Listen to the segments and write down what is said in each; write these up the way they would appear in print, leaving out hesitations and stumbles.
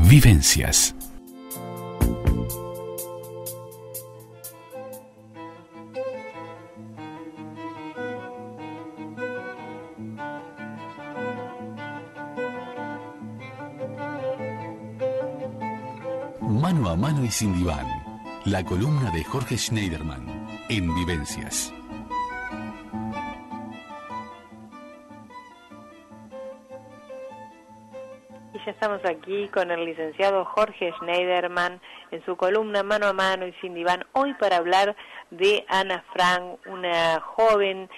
Vivencias. Mano a mano y sin diván. La columna de Jorge Schneiderman en Vivencias. Y ya estamos aquí con el licenciado Jorge Schneiderman en su columna Mano a mano y sin diván. Hoy para hablar de Ana Frank, una joven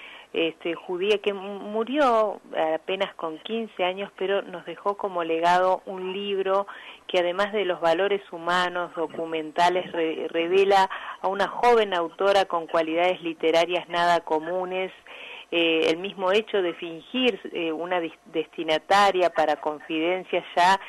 judía que murió apenas con 15 años, pero nos dejó como legado un libro que además de los valores humanos, documentales, revela a una joven autora con cualidades literarias nada comunes. El mismo hecho de fingir una destinataria para confidencias ya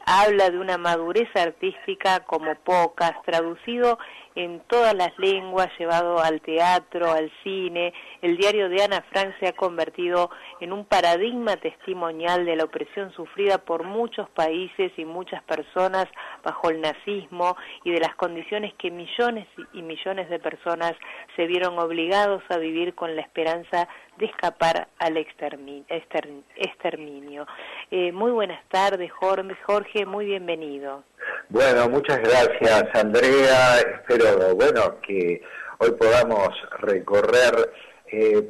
habla de una madurez artística como pocas, traducido en todas las lenguas, llevado al teatro, al cine. El diario de Ana Frank se ha convertido en un paradigma testimonial de la opresión sufrida por muchos países y muchas personas bajo el nazismo y de las condiciones que millones y millones de personas se vieron obligados a vivir con la esperanza de escapar al exterminio. Muy buenas tardes, Jorge, muy bienvenido. Bueno, muchas gracias, Andrea. Espero, que hoy podamos recorrer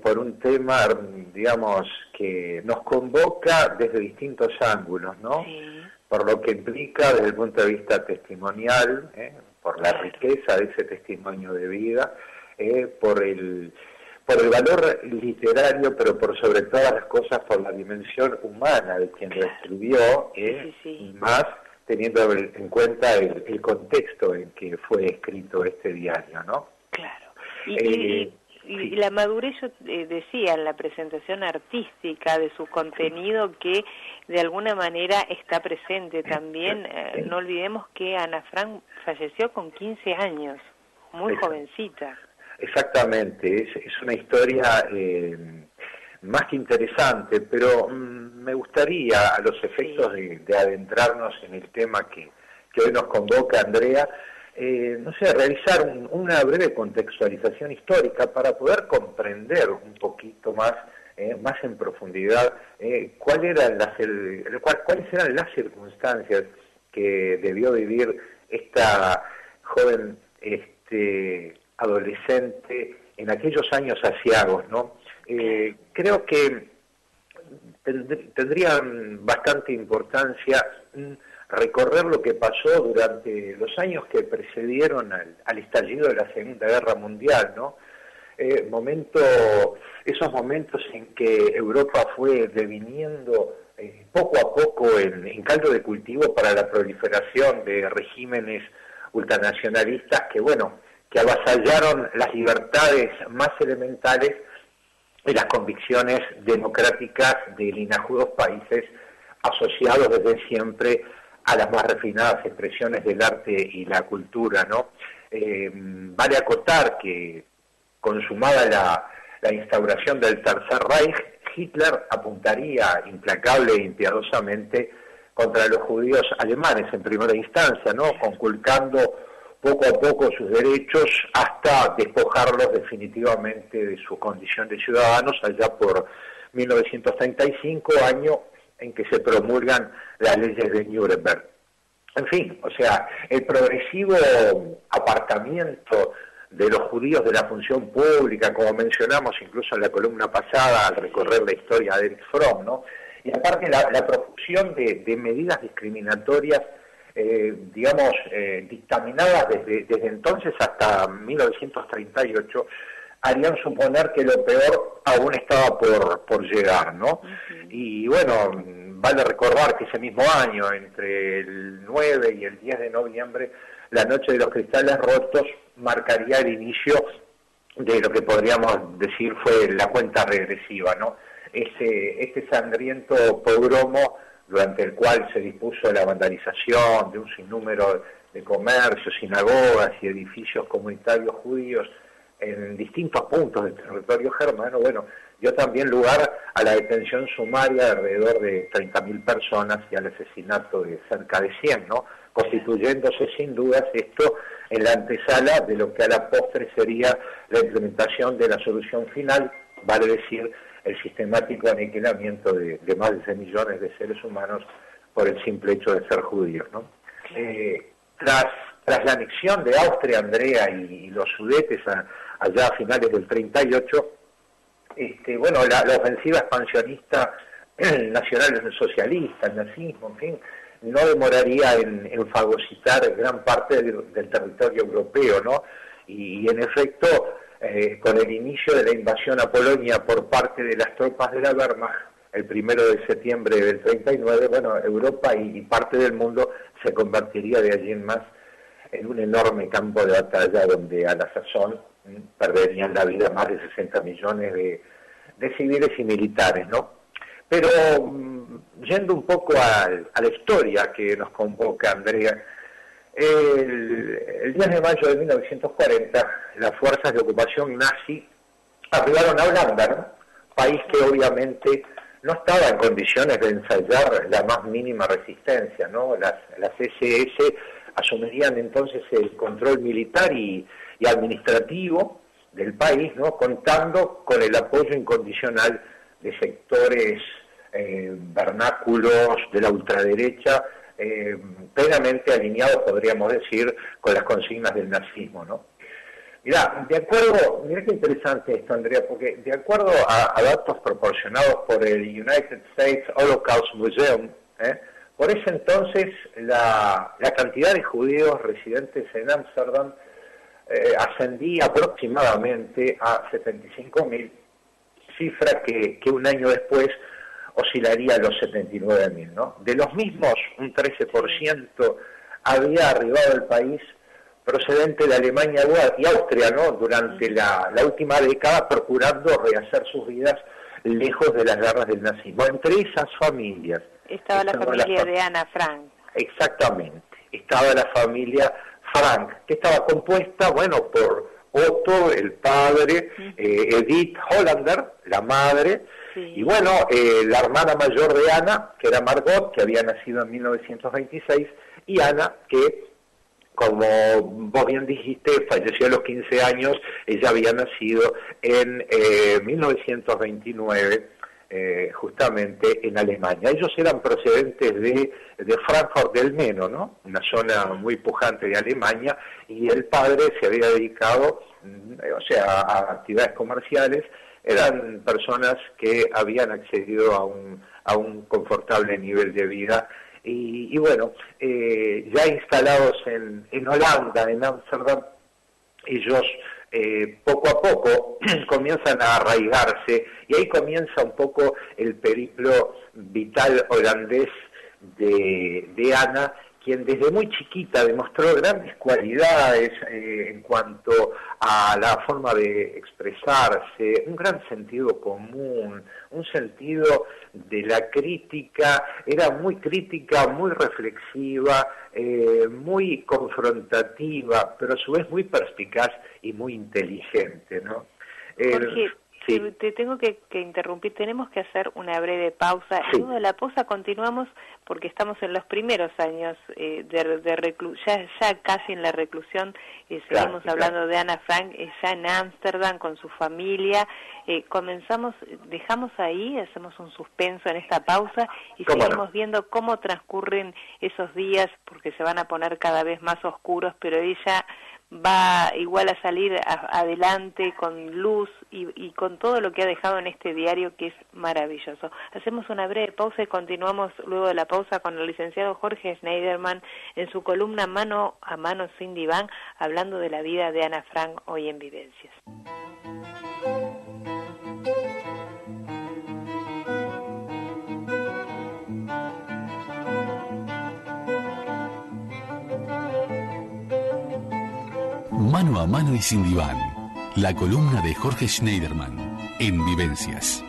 por un tema, digamos, que nos convoca desde distintos ángulos, ¿no? Sí. Por lo que implica desde el punto de vista testimonial, por la riqueza de ese testimonio de vida, por el valor literario, pero por sobre todas las cosas por la dimensión humana de quien lo escribió, y más teniendo en cuenta el contexto en que fue escrito este diario, ¿no? Claro. Y la madurez, yo decía en la presentación artística de su contenido, que de alguna manera está presente también. No olvidemos que Ana Frank falleció con 15 años, muy jovencita. Exactamente, es una historia más que interesante, pero me gustaría, a los efectos de adentrarnos en el tema que hoy nos convoca, Andrea, realizar una breve contextualización histórica para poder comprender un poquito más en profundidad cuáles eran las circunstancias que debió vivir esta joven adolescente en aquellos años aciagos, ¿no? Creo que tendría bastante importancia recorrer lo que pasó durante los años que precedieron al estallido de la Segunda Guerra Mundial, ¿no? Esos momentos en que Europa fue deviniendo poco a poco en caldo de cultivo para la proliferación de regímenes ultranacionalistas que avasallaron las libertades más elementales y las convicciones democráticas de linajudos países asociados desde siempre a las más refinadas expresiones del arte y la cultura, ¿no? Vale acotar que, consumada la instauración del Tercer Reich, Hitler apuntaría implacable e impiadosamente contra los judíos alemanes en primera instancia, ¿no? Conculcando poco a poco sus derechos hasta despojarlos definitivamente de su condición de ciudadanos allá por 1935, año en que se promulgan las leyes de Nuremberg. En fin, el progresivo apartamiento de los judíos de la función pública, como mencionamos incluso en la columna pasada al recorrer la historia de Erich Fromm, ¿no? Y aparte la profusión de medidas discriminatorias dictaminadas desde entonces hasta 1938, harían suponer que lo peor aún estaba por llegar, ¿no? Uh-huh. Y vale recordar que ese mismo año, entre el 9 y el 10 de noviembre, la Noche de los Cristales Rotos marcaría el inicio de lo que podríamos decir fue la cuenta regresiva, ¿no? Este sangriento pogromo durante el cual se dispuso la vandalización de un sinnúmero de comercios, sinagogas y edificios comunitarios judíos en distintos puntos del territorio germano, bueno, dio también lugar a la detención sumaria de alrededor de 30.000 personas y al asesinato de cerca de 100, ¿no? Constituyéndose sin dudas esto en la antesala de lo que a la postre sería la implementación de la solución final, vale decir, el sistemático aniquilamiento de más de 6 millones de seres humanos por el simple hecho de ser judíos, ¿no? Tras la anexión de Austria, Andrea, y los Sudetes allá a finales del 38, bueno, la ofensiva expansionista nacional socialista, el nazismo, en fin, no demoraría en fagocitar gran parte del territorio europeo, ¿no? Y en efecto, con el inicio de la invasión a Polonia por parte de las tropas de la Wehrmacht, el 1 de septiembre del 39, bueno, Europa y parte del mundo se convertiría de allí en más en un enorme campo de batalla donde a la sazón perderían la vida más de 60 millones de civiles y militares, ¿no? Pero yendo un poco a la historia que nos convoca, Andrea, el 10 de mayo de 1940 las fuerzas de ocupación nazi arribaron a Holanda, ¿no? País que obviamente no estaba en condiciones de ensayar la más mínima resistencia, ¿no? Las SS asumirían entonces el control militar y administrativo del país, ¿no? Contando con el apoyo incondicional de sectores vernáculos de la ultraderecha, plenamente alineados, podríamos decir, con las consignas del nazismo, ¿no? Mirá qué interesante esto, Andrea, porque de acuerdo a datos proporcionados por el United States Holocaust Museum, por ese entonces la cantidad de judíos residentes en Ámsterdam ascendía aproximadamente a 75.000, cifra que un año después oscilaría a los 79.000, ¿no? De los mismos, un 13% había arribado al país procedente de Alemania y Austria, ¿no? Durante la última década, procurando rehacer sus vidas lejos de las garras del nazismo. Entre esas familias estaba la familia de Ana Frank. Exactamente, estaba la familia Frank, que estaba compuesta, bueno, por Otto, el padre, Edith Hollander, la madre, sí. Y bueno, la hermana mayor de Ana, que era Margot, que había nacido en 1926, y Ana, que, como vos bien dijiste, falleció a los 15 años, ella había nacido en 1929, justamente en Alemania. Ellos eran procedentes de Frankfurt del Meno, ¿no? Una zona muy pujante de Alemania, y el padre se había dedicado, a actividades comerciales. Eran personas que habían accedido a un confortable nivel de vida y bueno, ya instalados en Holanda, en Ámsterdam, ellos poco a poco comienzan a arraigarse y ahí comienza un poco el periplo vital holandés de Ana, quien desde muy chiquita demostró grandes cualidades en cuanto a la forma de expresarse, un gran sentido común, un sentido de la crítica, era muy crítica, muy reflexiva, muy confrontativa, pero a su vez muy perspicaz y muy inteligente, ¿no? Jorge, sí. Te tengo que interrumpir, tenemos que hacer una breve pausa. Sí. Luego de la pausa continuamos porque estamos en los primeros años de reclusión, ya casi en la reclusión, seguimos hablando de Ana Frank, ya en Ámsterdam con su familia. Dejamos ahí, hacemos un suspenso en esta pausa y seguimos viendo cómo transcurren esos días, porque se van a poner cada vez más oscuros, pero ella va igual a salir adelante con luz y con todo lo que ha dejado en este diario, que es maravilloso. Hacemos una breve pausa y continuamos luego de la pausa con el licenciado Jorge Schneiderman en su columna Mano a Mano sin Diván, hablando de la vida de Ana Frank hoy en Vivencias. Mano a Mano y sin Diván, la columna de Jorge Schneiderman en Vivencias.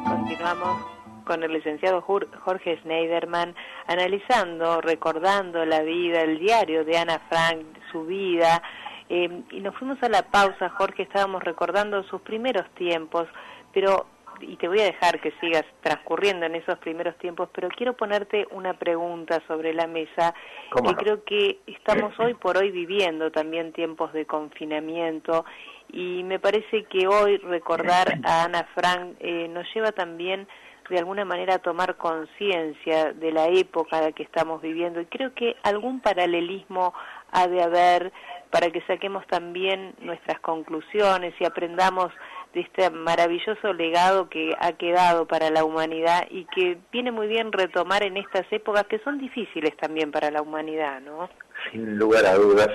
Continuamos con el licenciado Jorge Schneiderman analizando, recordando la vida, el diario de Ana Frank, su vida, Y nos fuimos a la pausa, Jorge, estábamos recordando sus primeros tiempos, pero, y te voy a dejar que sigas transcurriendo en esos primeros tiempos, pero quiero ponerte una pregunta sobre la mesa, que no? creo que estamos hoy por hoy viviendo también tiempos de confinamiento, y me parece que hoy recordar a Ana Frank nos lleva también de alguna manera a tomar conciencia de la época que estamos viviendo, y creo que algún paralelismo ha de haber para que saquemos también nuestras conclusiones y aprendamos de este maravilloso legado que ha quedado para la humanidad y que viene muy bien retomar en estas épocas que son difíciles también para la humanidad, ¿no? Sin lugar a dudas,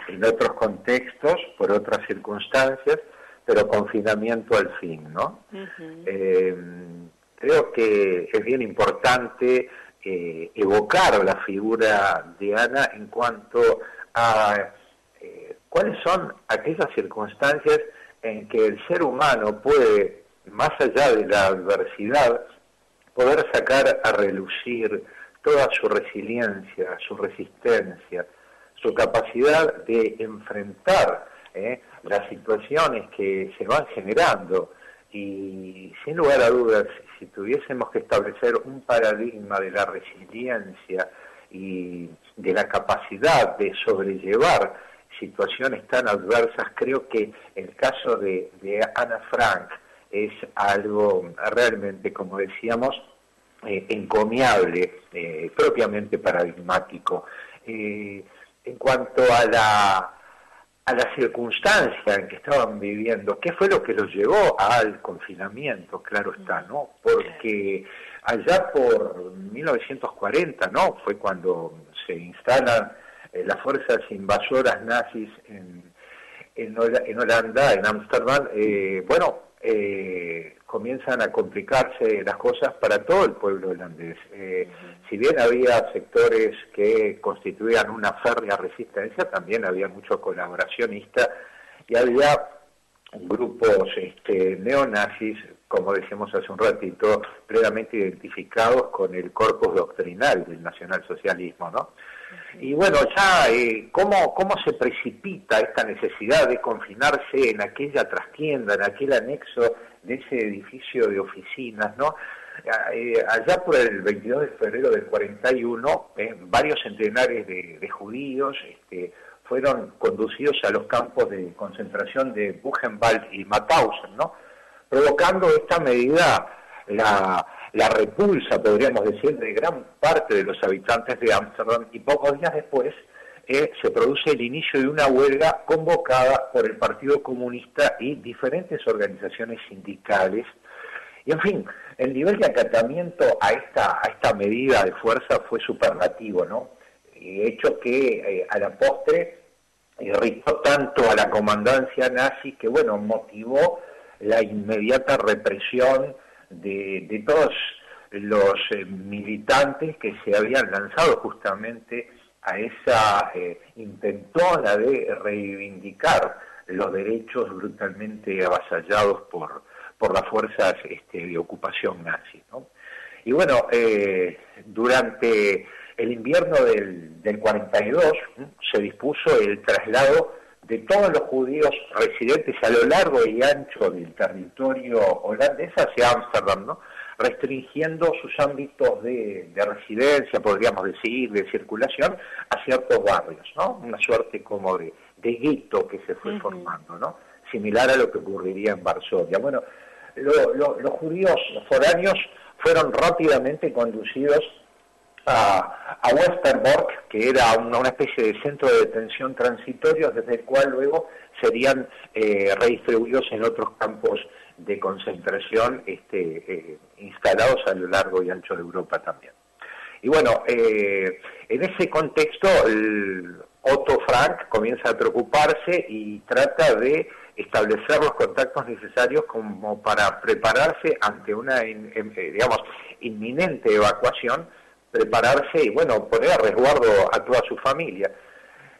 en otros contextos, por otras circunstancias, pero confinamiento al fin, ¿no? Creo que es bien importante evocar la figura de Ana en cuanto a cuáles son aquellas circunstancias en que el ser humano puede, más allá de la adversidad, poder sacar a relucir toda su resiliencia, su resistencia, su capacidad de enfrentar las situaciones que se van generando. Y sin lugar a dudas, si tuviésemos que establecer un paradigma de la resiliencia y de la capacidad de sobrellevar situaciones tan adversas, creo que el caso de Ana Frank es algo realmente, como decíamos, encomiable, propiamente paradigmático. En cuanto a la circunstancia en que estaban viviendo, ¿qué fue lo que los llevó al confinamiento? Claro está, ¿no? Porque allá por 1940, ¿no? Fue cuando se instalan las fuerzas invasoras nazis en Holanda, en Ámsterdam. Comienzan a complicarse las cosas para todo el pueblo holandés. Si bien había sectores que constituían una férrea resistencia, también había mucho colaboracionista y había grupos neonazis, como decíamos hace un ratito, plenamente identificados con el corpus doctrinal del nacionalsocialismo, ¿no? Y bueno, ya, ¿cómo se precipita esta necesidad de confinarse en aquella trastienda, en aquel anexo de ese edificio de oficinas, ¿no? Allá por el 22 de febrero del 41, varios centenares de judíos fueron conducidos a los campos de concentración de Buchenwald y Mauthausen, ¿no? Provocando esta medida la repulsa, podríamos decir, de gran parte de los habitantes de Ámsterdam, y pocos días después se produce el inicio de una huelga convocada por el Partido Comunista y diferentes organizaciones sindicales. Y en fin, el nivel de acatamiento a esta medida de fuerza fue superlativo, ¿no? Hecho que a la postre irritó tanto a la comandancia nazi que, bueno, motivó la inmediata represión de todos los militantes que se habían lanzado justamente a esa intentona de reivindicar los derechos brutalmente avasallados por las fuerzas de ocupación nazi, ¿no? Y bueno, durante el invierno del 42 se dispuso el traslado de todos los judíos residentes a lo largo y ancho del territorio holandés hacia Ámsterdam, ¿no? Restringiendo sus ámbitos de residencia, podríamos decir, de circulación, a ciertos barrios, ¿no? Una suerte como de gueto que se fue formando, ¿no? Similar a lo que ocurriría en Varsovia. Bueno, los judíos foráneos fueron rápidamente conducidos a Westerbork, que era una especie de centro de detención transitorio, desde el cual luego serían redistribuidos en otros campos de concentración instalados a lo largo y ancho de Europa también. Y bueno, en ese contexto Otto Frank comienza a preocuparse y trata de establecer los contactos necesarios como para prepararse ante una, inminente evacuación, prepararse y, bueno, poner a resguardo a toda su familia.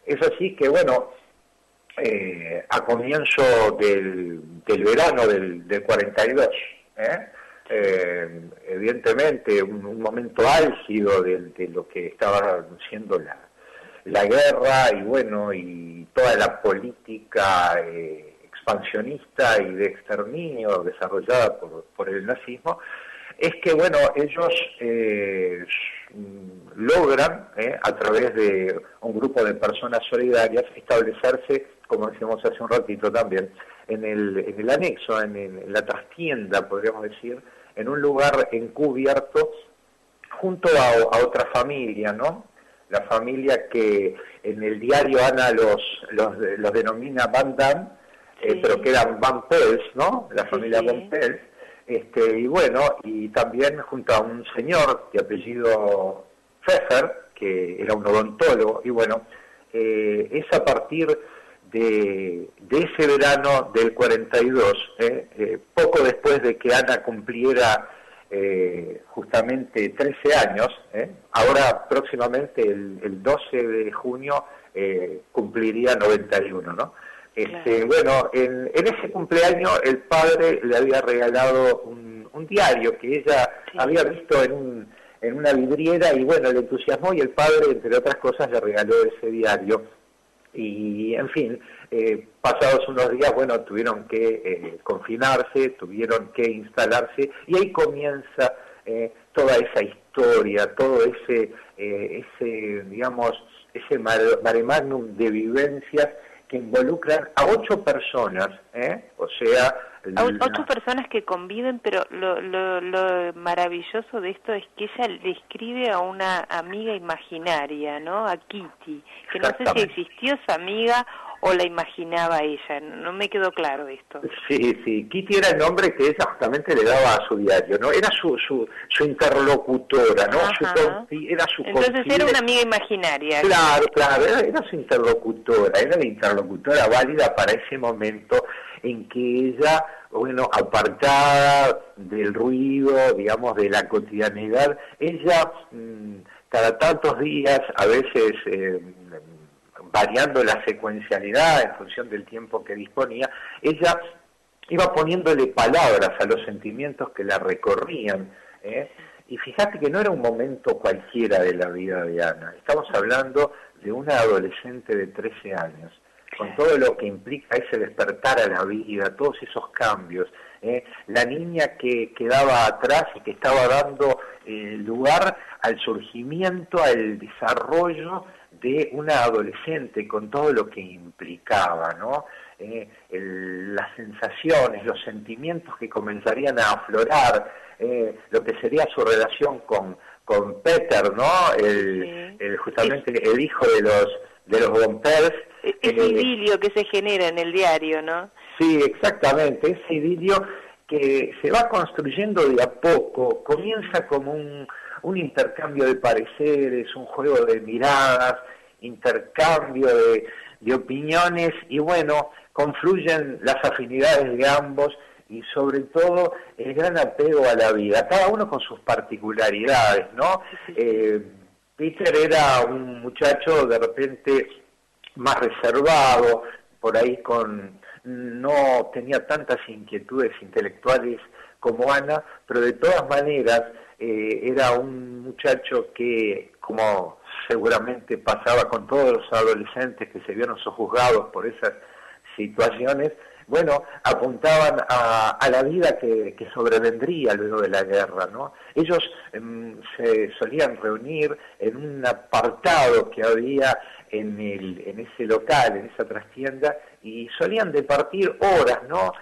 Es así que, bueno, a comienzo del verano del 42, evidentemente un momento álgido de lo que estaba siendo la guerra y bueno, y toda la política expansionista y de exterminio desarrollada por el nazismo, es que bueno, ellos logran, a través de un grupo de personas solidarias, establecerse, como decíamos hace un ratito también, en el anexo, en la trastienda, podríamos decir, en un lugar encubierto, junto a otra familia, ¿no? La familia que en el diario Ana los denomina Van Damme, Sí. pero que eran Van Pels, ¿no? La familia sí. Van Pels. Y bueno, y también junto a un señor de apellido Pfeffer, que era un odontólogo, y bueno, es a partir de ese verano del 42, poco después de que Ana cumpliera justamente 13 años, ahora próximamente el 12 de junio cumpliría 91, ¿no? Claro. Bueno, en ese cumpleaños el padre le había regalado un diario que ella Sí. había visto en una vidriera y bueno, le entusiasmó y el padre, entre otras cosas, le regaló ese diario. Y en fin, pasados unos días, bueno, tuvieron que confinarse, tuvieron que instalarse y ahí comienza toda esa historia, todo ese digamos, ese mare magnum de vivencias que involucran a 8 personas, o sea... 8 personas que conviven, pero lo maravilloso de esto es que ella le escribe a una amiga imaginaria, ¿no? A Kitty, que no sé si existió esa amiga o la imaginaba ella, no me quedó claro esto. Sí, sí, Kitty era el nombre que ella justamente le daba a su diario, ¿no? Era su interlocutora, ¿no? Era su Entonces era una amiga imaginaria. Claro, era su interlocutora, era la interlocutora válida para ese momento en que ella, bueno, apartada del ruido, digamos, de la cotidianidad, ella cada tantos días, a veces variando la secuencialidad en función del tiempo que disponía, ella iba poniéndole palabras a los sentimientos que la recorrían, y fíjate que no era un momento cualquiera de la vida de Ana, estamos hablando de una adolescente de 13 años, con todo lo que implica ese despertar a la vida, todos esos cambios, la niña que quedaba atrás y que estaba dando lugar al surgimiento, al desarrollo de una adolescente con todo lo que implicaba, ¿no? Las sensaciones, los sentimientos que comenzarían a aflorar, lo que sería su relación con Peter, ¿no? Justamente el hijo de los Von Pers. Ese idilio que se genera en el diario, ¿no? Sí, exactamente, ese idilio que se va construyendo de a poco, comienza como un intercambio de pareceres, un juego de miradas, intercambio de opiniones y bueno, confluyen las afinidades de ambos y sobre todo el gran apego a la vida, cada uno con sus particularidades, ¿no? Peter era un muchacho de repente más reservado, por ahí no tenía tantas inquietudes intelectuales como Ana, pero de todas maneras era un muchacho que, como seguramente pasaba con todos los adolescentes que se vieron sojuzgados por esas situaciones, bueno, apuntaban a la vida que sobrevendría luego de la guerra, ¿no? Ellos se solían reunir en un apartado que había en ese local, en esa trastienda, y solían departir horas, ¿no?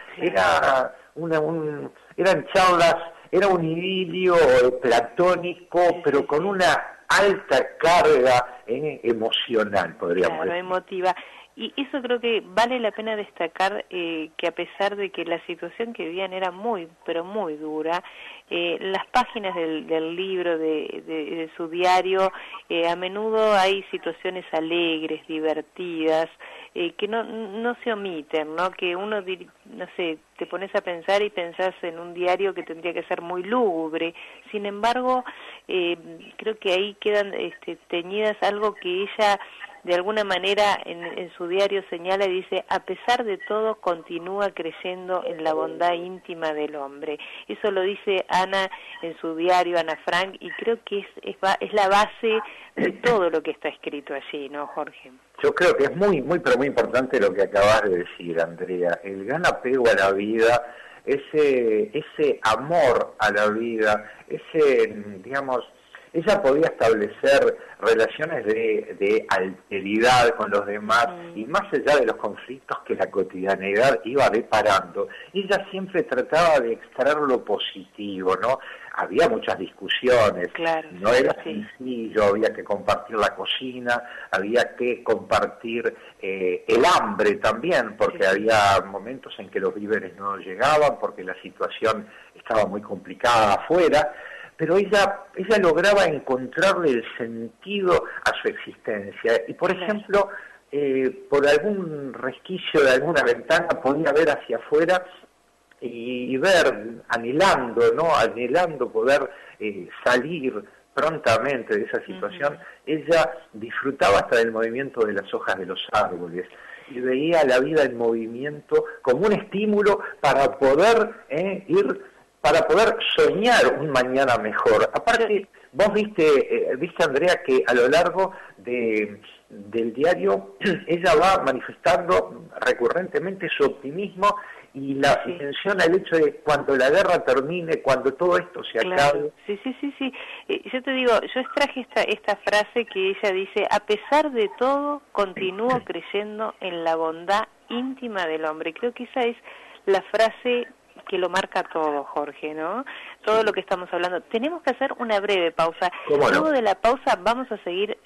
Eran charlas, era un idilio platónico, pero con una alta carga emocional, podríamos decir. Emotiva. Y eso creo que vale la pena destacar, que a pesar de que la situación que vivían era muy, pero muy dura, las páginas del libro, de su diario, a menudo hay situaciones alegres, divertidas, que no se omiten, ¿no? Que uno, no sé, te pones a pensar y pensás en un diario que tendría que ser muy lúgubre. Sin embargo, creo que ahí quedan teñidas algo que ella de alguna manera en su diario señala y dice, a pesar de todo continúa creyendo en la bondad íntima del hombre. Eso lo dice Ana en su diario, Ana Frank, y creo que es la base de todo lo que está escrito allí, ¿no, Jorge? Yo creo que es muy, pero muy importante lo que acabas de decir, Andrea. El gran apego a la vida, ese amor a la vida, digamos, ella podía establecer relaciones de alteridad con los demás y más allá de los conflictos que la cotidianidad iba deparando, ella siempre trataba de extraer lo positivo, ¿no? Había muchas discusiones, claro, no era sencillo, había que compartir la cocina, había que compartir el hambre también, porque había momentos en que los víveres no llegaban, porque la situación estaba muy complicada afuera, pero ella lograba encontrarle el sentido a su existencia. Y por ejemplo, por algún resquicio de alguna ventana podía ver hacia afuera y ver, anhelando poder salir prontamente de esa situación. Ella disfrutaba hasta del movimiento de las hojas de los árboles y veía la vida en movimiento como un estímulo para poder para poder soñar un mañana mejor. Aparte, vos viste, Andrea, que a lo largo del diario ella va manifestando recurrentemente su optimismo y menciona el hecho de cuando la guerra termine, cuando todo esto se acabe. Sí. Yo te digo, yo extraje esta frase que ella dice, a pesar de todo, continúo creyendo en la bondad íntima del hombre. Creo que esa es la frase que lo marca todo, Jorge, ¿no? Todo lo que estamos hablando. Tenemos que hacer una breve pausa. Luego de la pausa vamos a seguir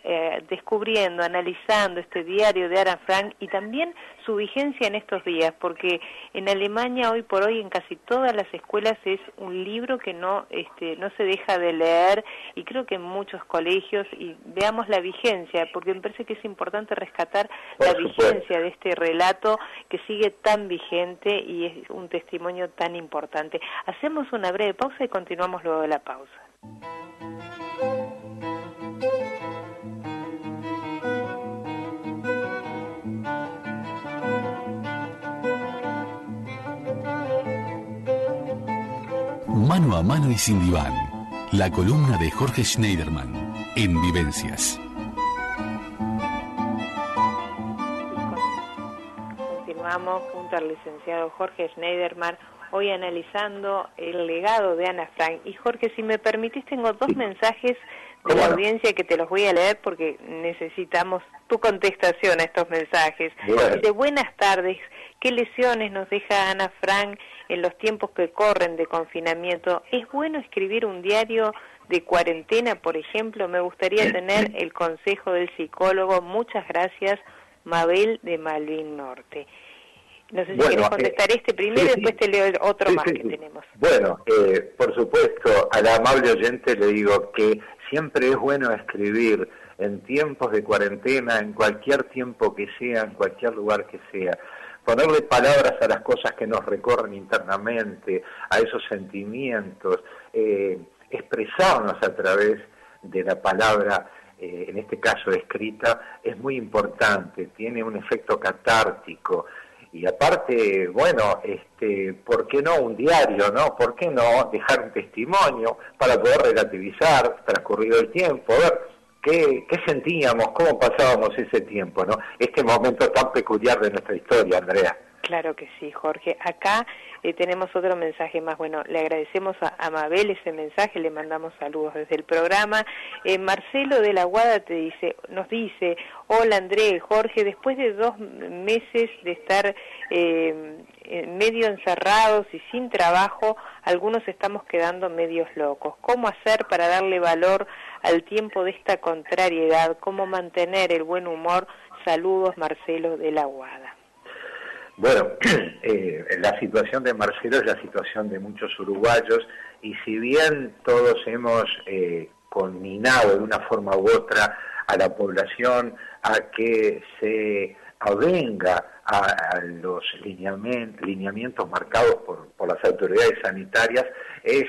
descubriendo, analizando este diario de Ana Frank y también su vigencia en estos días, porque en Alemania hoy por hoy en casi todas las escuelas es un libro que no se deja de leer, y creo que en muchos colegios, y veamos la vigencia, porque me parece que es importante rescatar la vigencia de este relato que sigue tan vigente y es un testimonio tan importante. Hacemos una breve pausa y continuamos luego de la pausa. Mano a mano y sin diván, la columna de Jorge Schneiderman en Vivencias. Continuamos junto al licenciado Jorge Schneiderman, hoy analizando el legado de Ana Frank. Y Jorge, si me permitís, tengo dos mensajes de la audiencia que te los voy a leer porque necesitamos tu contestación a estos mensajes. Dice, buenas tardes, ¿qué lesiones nos deja Ana Frank en los tiempos que corren de confinamiento? ¿Es bueno escribir un diario de cuarentena, por ejemplo? Me gustaría tener el consejo del psicólogo. Muchas gracias, Mabel de Malvin Norte. No sé si quieres contestar primero y después te leo otro más que tenemos. Bueno, por supuesto, al amable oyente le digo que siempre es bueno escribir en tiempos de cuarentena, en cualquier tiempo que sea, en cualquier lugar que sea. Ponerle palabras a las cosas que nos recorren internamente, a esos sentimientos, expresarnos a través de la palabra, en este caso escrita, es muy importante, tiene un efecto catártico. Y aparte, bueno, ¿por qué no un diario, no? ¿Por qué no dejar un testimonio para poder relativizar, transcurrido el tiempo, ver qué sentíamos, cómo pasábamos ese tiempo, ¿no? Este momento tan peculiar de nuestra historia, Andrea. Claro que sí, Jorge. Acá tenemos otro mensaje más. Bueno, le agradecemos a Mabel ese mensaje, le mandamos saludos desde el programa. Marcelo de la Guada nos dice, hola André, Jorge, después de 2 meses de estar medio encerrados y sin trabajo, algunos estamos quedando medios locos. ¿Cómo hacer para darle valor al tiempo de esta contrariedad? ¿Cómo mantener el buen humor? Saludos, Marcelo de la Guada. Bueno, la situación de Marcelo es la situación de muchos uruguayos, y si bien todos hemos conminado de una forma u otra a la población a que se avenga a los lineamientos marcados por las autoridades sanitarias, es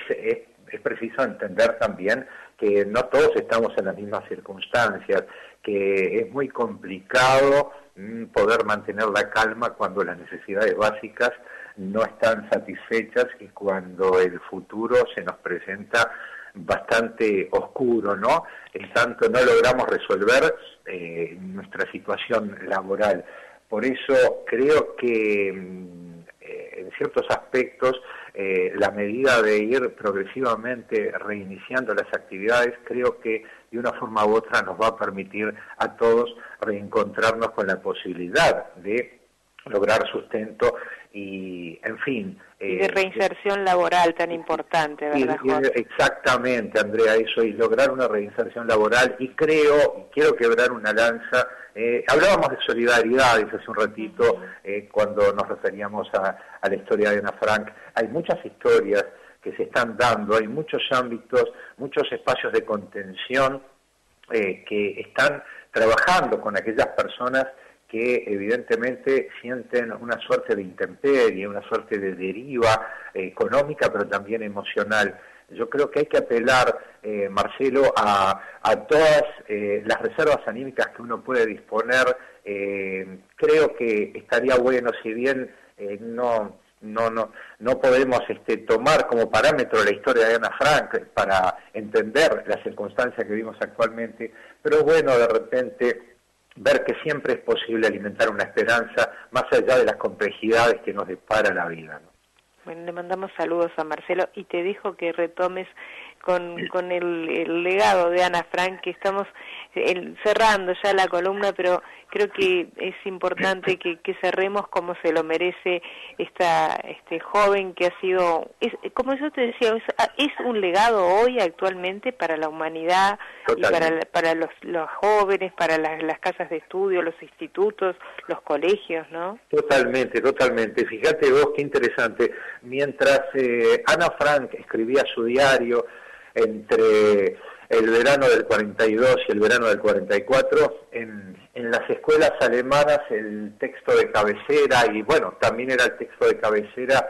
preciso entender también que no todos estamos en las mismas circunstancias, que es muy complicado poder mantener la calma cuando las necesidades básicas no están satisfechas y cuando el futuro se nos presenta bastante oscuro, ¿no? En tanto no logramos resolver nuestra situación laboral. Por eso creo que en ciertos aspectos la medida de ir progresivamente reiniciando las actividades, creo que de una forma u otra nos va a permitir a todos reencontrarnos con la posibilidad de lograr sustento y, en fin... y de reinserción laboral tan importante, ¿verdad, Jorge? Exactamente, Andrea, eso, y lograr una reinserción laboral, y quiero quebrar una lanza. Hablábamos de solidaridades hace un ratito, cuando nos referíamos a la historia de Ana Frank. Hay muchas historias que se están dando, hay muchos ámbitos, muchos espacios de contención que están trabajando con aquellas personas que evidentemente sienten una suerte de intemperie, una suerte de deriva económica, pero también emocional. Yo creo que hay que apelar, Marcelo, a todas las reservas anímicas que uno puede disponer. Creo que estaría bueno, si bien no podemos tomar como parámetro la historia de Ana Frank para entender las circunstancias que vivimos actualmente, pero es bueno de repente ver que siempre es posible alimentar una esperanza más allá de las complejidades que nos depara la vida, ¿no? Bueno, le mandamos saludos a Marcelo y te dejo que retomes con el legado de Ana Frank, que estamos cerrando ya la columna, pero creo que es importante que cerremos como se lo merece este joven que ha sido, como yo te decía, es un legado hoy actualmente para la humanidad. Totalmente. Y para los jóvenes, para las casas de estudio, los institutos, los colegios, ¿no? Totalmente. Fíjate vos qué interesante. Mientras Ana Frank escribía su diario entre el verano del 42 y el verano del 44, en las escuelas alemanas el texto de cabecera, y bueno, también era el texto de cabecera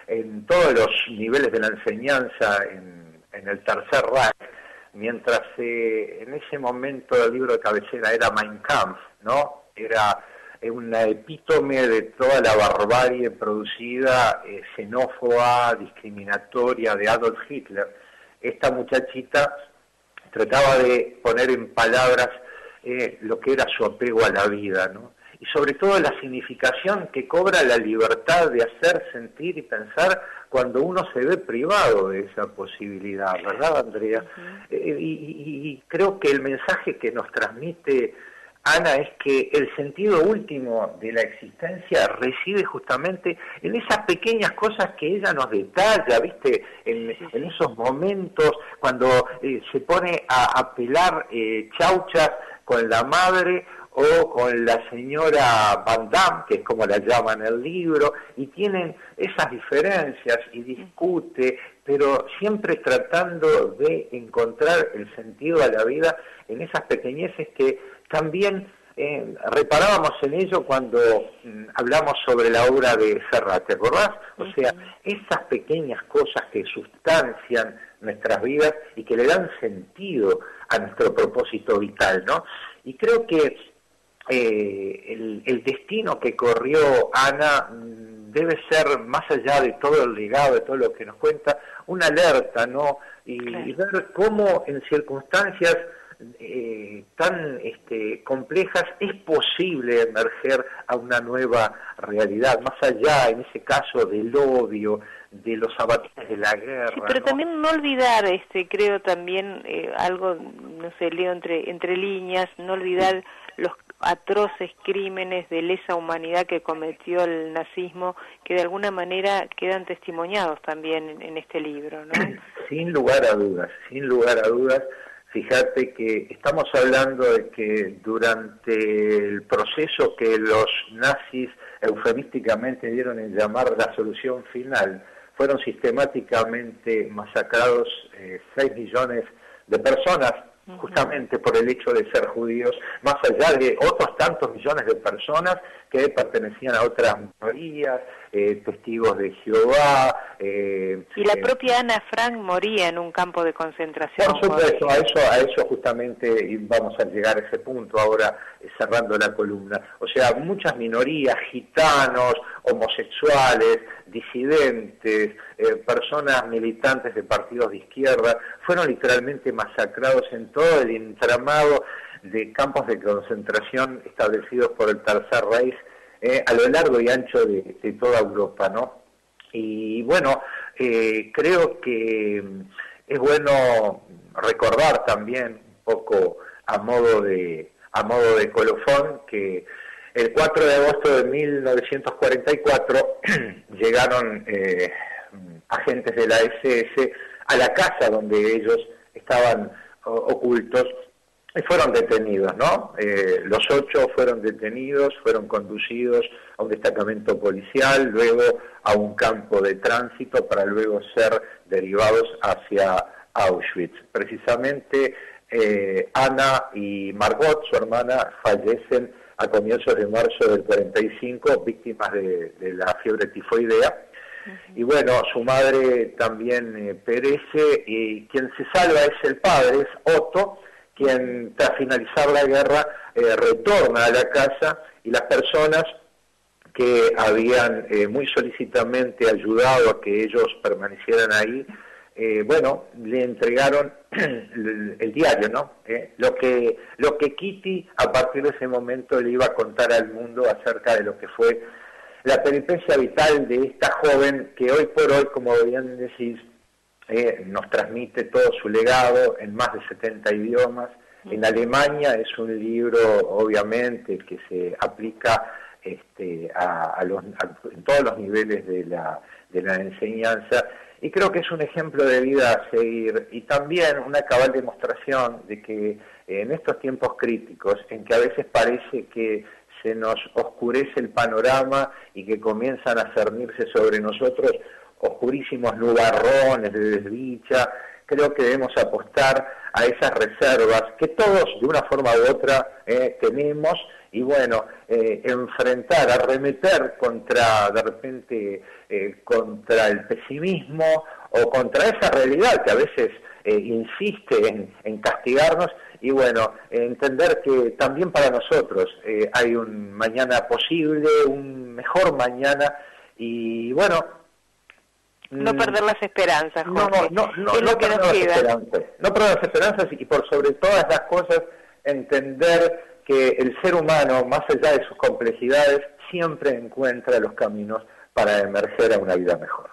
en todos los niveles de la enseñanza en el Tercer Reich, mientras en ese momento el libro de cabecera era Mein Kampf, ¿no? Era una epítome de toda la barbarie producida, xenófoba, discriminatoria de Adolf Hitler. Esta muchachita trataba de poner en palabras lo que era su apego a la vida, ¿no? Y sobre todo la significación que cobra la libertad de hacer, sentir y pensar cuando uno se ve privado de esa posibilidad, ¿verdad, Andrea? Uh-huh. Y creo que el mensaje que nos transmite Ana es que el sentido último de la existencia reside justamente en esas pequeñas cosas que ella nos detalla, ¿viste? En esos momentos cuando se pone a pelar chauchas con la madre o con la señora Van Damme, que es como la llaman en el libro, y tienen esas diferencias y discute, pero siempre tratando de encontrar el sentido a la vida en esas pequeñeces que también reparábamos en ello cuando hablamos sobre la obra de Serrat, ¿te acordás? O sea, esas pequeñas cosas que sustancian nuestras vidas y que le dan sentido a nuestro propósito vital, ¿no? Y creo que el destino que corrió Ana debe ser, más allá de todo el legado, de todo lo que nos cuenta, una alerta, ¿no? Y ver cómo en circunstancias tan complejas es posible emerger a una nueva realidad, más allá, en ese caso, del odio, de los avatares de la guerra. Sí, pero ¿no? También no olvidar, creo también algo, no sé, leo entre líneas, no olvidar los atroces crímenes de lesa humanidad que cometió el nazismo, que de alguna manera quedan testimoniados también en este libro, ¿no? Sin lugar a dudas. Fíjate que estamos hablando de que durante el proceso que los nazis eufemísticamente dieron en llamar la solución final, fueron sistemáticamente masacrados 6 millones de personas, justamente por el hecho de ser judíos, más allá de otros tantos millones de personas que pertenecían a otras minorías, testigos de Jehová. Y la propia Ana Frank moría en un campo de concentración. Por supuesto, a eso justamente vamos a llegar a ese punto ahora, cerrando la columna. O sea, muchas minorías, gitanos, homosexuales, disidentes, personas militantes de partidos de izquierda, fueron literalmente masacrados en todo el entramado de campos de concentración establecidos por el Tercer Reich a lo largo y ancho de toda Europa, ¿no? Y bueno, creo que es bueno recordar también un poco a modo de colofón que el 4 de agosto de 1944 llegaron agentes de la SS a la casa donde ellos estaban ocultos y fueron detenidos, ¿no? Los 8 fueron detenidos, fueron conducidos a un destacamento policial, luego a un campo de tránsito para luego ser derivados hacia Auschwitz. Precisamente Ana y Margot, su hermana, fallecen a comienzos de marzo del 45, víctimas de la fiebre tifoidea. Y bueno, su madre también perece, y quien se salva es el padre, es Otto, quien tras finalizar la guerra retorna a la casa, y las personas que habían muy solicitamente ayudado a que ellos permanecieran ahí, bueno, le entregaron el diario, ¿no? Lo que Kitty a partir de ese momento le iba a contar al mundo acerca de lo que fue la peripecia vital de esta joven que hoy por hoy, como bien decís, nos transmite todo su legado en más de 70 idiomas. En Alemania es un libro, obviamente, que se aplica en todos los niveles de la enseñanza, y creo que es un ejemplo de vida a seguir, y también una cabal demostración de que en estos tiempos críticos, en que a veces parece que se nos oscurece el panorama y que comienzan a cernirse sobre nosotros oscurísimos nubarrones de desdicha, creo que debemos apostar a esas reservas que todos de una forma u otra tenemos, y bueno, enfrentar, arremeter contra, de repente, contra el pesimismo o contra esa realidad que a veces insiste en castigarnos, y bueno, entender que también para nosotros hay un mañana posible, un mejor mañana, y bueno, no perder las esperanzas, Jorge. No perder las esperanzas, y por sobre todas las cosas entender que el ser humano, más allá de sus complejidades, siempre encuentra los caminos para emerger a una vida mejor.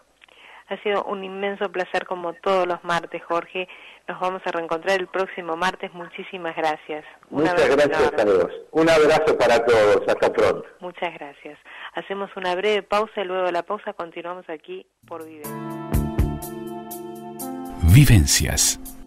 Ha sido un inmenso placer como todos los martes, Jorge. Nos vamos a reencontrar el próximo martes. Muchísimas gracias. Muchas gracias a todos. Un abrazo para todos. Hasta pronto. Muchas gracias. Hacemos una breve pausa y luego de la pausa continuamos aquí por Vivencias. Vivencias.